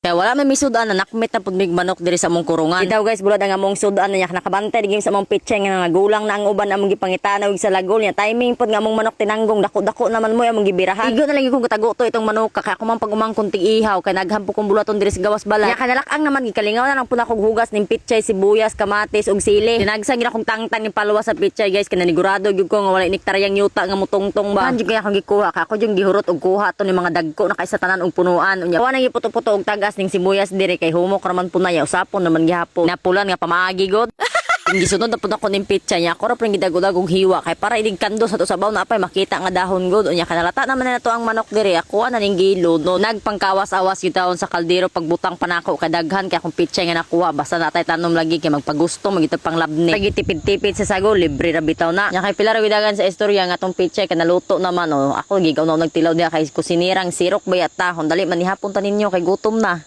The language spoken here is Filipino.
Kaya wala may misudan na nakmit na pud mig manok diri sa among kurungan. Itaw guys, bulad ang among sudan na yak nakabantay digim sa among pitchay nga nagulang na ang uban among gipangitanaw sa lagol niya. Timing pud nga among manok tinanggong dako-dako naman mo among gibirahan. Igo na lang kung katago to itong manok kaya ako man pagumang kunting ihaw kay naghampo kong bulaton diri sa gawas bala. Nya kanalak-ang naman gikalingaw na lang pud akong hugas ning pitchay, sibuyas, kamatis ug sili. Dinagsang gina kong tangtang ning palwa sa pitchay guys kay nanigurado gyud ko nga wala niktaryang yuta nga mutungtong ba. Kanjud kaya akong gikuha ka ako yung gihurot og kuha to ni mga dagko na kay sa tanan og punuan. Unya wa nang giputo-puto og tagas ning sibuyas diri kay humok raman punaya usapon naman gihapon. Napulan nga pamaagi god. Gisunod na pud ako ning pitsa niya. Ako ra pring gidag-dagog hiwa kay para idig kando sa to sabaw na apay makita nga dahon god. Unya kanalata naman na to ang manok diri. Ako na ning gilo no nagpangkawas-awas gyud taon sa kaldero pagbutang panako kadaghan kay akong pitsa nga nakuha basta natay tanom lagi kay magpagusto magitog panglabni. Pagitipid-tipid sa sago libre ra bitaw na. Nya kay pila ra gidagan sa istorya nga tong pitsa kay naluto naman oh. Ako gigaw na nagtilaw diha kay kusinirang sirok bayat tahon dali man ihapon ta ninyo kay gutom na.